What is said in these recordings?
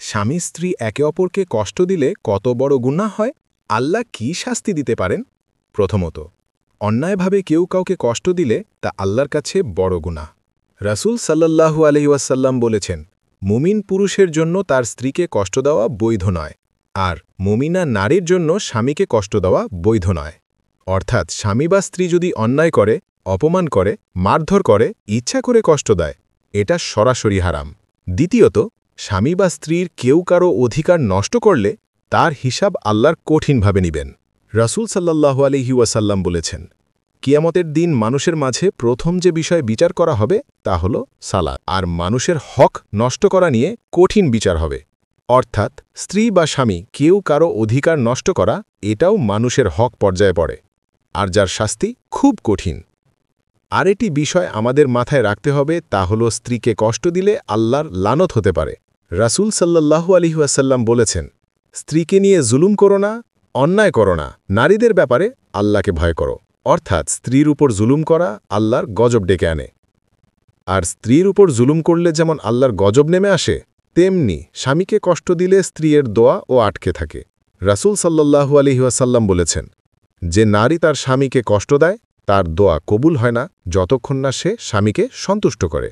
স্বামী স্ত্রী একে অপরকে কষ্ট দিলে কত বড় গুনাহ হয়? আল্লাহ কি শাস্তি দিতে পারেন? প্রথমত, অন্যায়ভাবে কেউ কাউকে কষ্ট দিলে তা আল্লাহর কাছে বড় গুনাহ। রাসূল সাল্লাল্লাহু আলাইহি ওয়াসাল্লাম বলেছেন, মুমিন পুরুষের জন্য তার স্ত্রীকে কষ্ট দেওয়া বৈধ নয়, আর মুমিনা নারীর জন্য স্বামীকে কষ্ট দেওয়া বৈধ নয়। অর্থাৎ স্বামী বা স্ত্রী যদি অন্যায় করে, অপমান করে, মারধর করে, ইচ্ছা করে কষ্ট দেয়, এটা সরাসরি হারাম। দ্বিতীয়ত, স্বামী বা স্ত্রীর কেউ কারো অধিকার নষ্ট করলে তার হিসাব আল্লাহর কঠিনভাবে নিবেন। রাসূল সাল্লাল্লাহু আলাইহি ওয়াসাল্লাম বলেছেন, কিয়ামতের দিন মানুষের মাঝে প্রথম যে বিষয় বিচার করা হবে তা হল সালাত, আর মানুষের হক নষ্ট করা নিয়ে কঠিন বিচার হবে। অর্থাৎ স্ত্রী বা স্বামী কেউ কারো অধিকার নষ্ট করা এটাও মানুষের হক পর্যায়ে পড়ে, আর যার শাস্তি খুব কঠিন। আরেকটি বিষয় আমাদের মাথায় রাখতে হবে, তা হল স্ত্রীকে কষ্ট দিলে আল্লাহর লানত হতে পারে। রাসূল সাল্লাল্লাহু আলাইহি ওয়াসাল্লাম বলেছেন, স্ত্রীকে নিয়ে জুলুম করো না, অন্যায় করো না, নারীদের ব্যাপারে আল্লাহকে ভয় করো। অর্থাৎ স্ত্রীর উপর জুলুম করা আল্লাহর গজব ডেকে আনে। আর স্ত্রীর উপর জুলুম করলে যেমন আল্লাহর গজব নেমে আসে, তেমনি স্বামীকে কষ্ট দিলে স্ত্রীর দোয়া ও আটকে থাকে। রাসূল সাল্লাল্লাহু আলাইহি ওয়াসাল্লাম বলেছেন, যে নারী তার স্বামীকে কষ্ট দেয় তার দোয়া কবুল হয় না যতক্ষণ না সে স্বামীকে সন্তুষ্ট করে।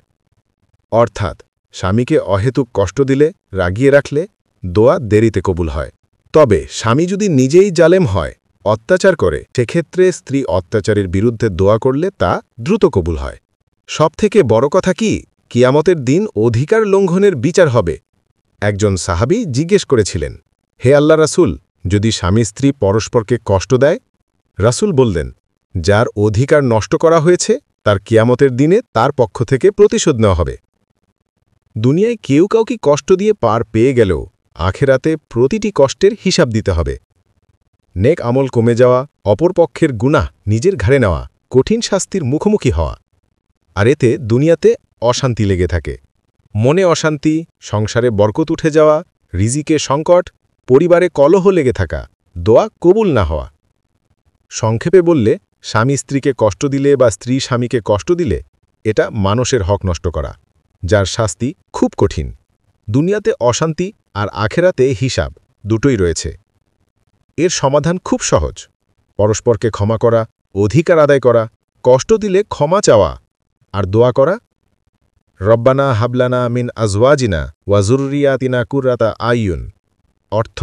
অর্থাৎ স্বামীকে অহেতুক কষ্ট দিলে, রাগিয়ে রাখলে দোয়া দেরিতে কবুল হয়। তবে স্বামী যদি নিজেই জালেম হয়, অত্যাচার করে, সেক্ষেত্রে স্ত্রী অত্যাচারের বিরুদ্ধে দোয়া করলে তা দ্রুত কবুল হয়। সবথেকে বড় কথা কি, কিয়ামতের দিন অধিকার লঙ্ঘনের বিচার হবে। একজন সাহাবী জিজ্ঞেস করেছিলেন, হে আল্লাহ রাসূল, যদি স্বামী স্ত্রী পরস্পরকে কষ্ট দেয়? রাসূল বললেন, যার অধিকার নষ্ট করা হয়েছে তার কিয়ামতের দিনে তার পক্ষ থেকে প্রতিশোধ নেওয়া হবে। দুনিয়ায় কেউ কাউকে কষ্ট দিয়ে পার পেয়ে গেলেও আখেরাতে প্রতিটি কষ্টের হিসাব দিতে হবে। নেক আমল কমে যাওয়া, অপর পক্ষের গুনাহ নিজের ঘাড়ে নেওয়া, কঠিন শাস্তির মুখোমুখি হওয়া, আর এতে দুনিয়াতে অশান্তি লেগে থাকে। মনে অশান্তি, সংসারে বরকত উঠে যাওয়া, রিজিকে সংকট, পরিবারে কলহ লেগে থাকা, দোয়া কবুল না হওয়া। সংক্ষেপে বললে, স্বামী স্ত্রীকে কষ্ট দিলে বা স্ত্রী স্বামীকে কষ্ট দিলে এটা মানুষের হক নষ্ট করা, যার শাস্তি খুব কঠিন। দুনিয়াতে অশান্তি আর আখেরাতে হিসাব দুটোই রয়েছে। এর সমাধান খুব সহজ, পরস্পরকে ক্ষমা করা, অধিকার আদায় করা, কষ্ট দিলে ক্ষমা চাওয়া, আর দোয়া করা, রব্বানা হাবলানা মিন আজওয়াজিনা ওয়া যুররিয়াতিনা কুররাতা আয়ুন। অর্থ,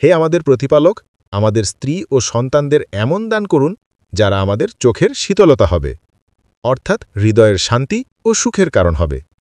হে আমাদের প্রতিপালক, আমাদের স্ত্রী ও সন্তানদের এমন দান করুন যারা আমাদের চোখের শীতলতা হবে, অর্থাৎ হৃদয়ের শান্তি ও সুখের কারণ হবে।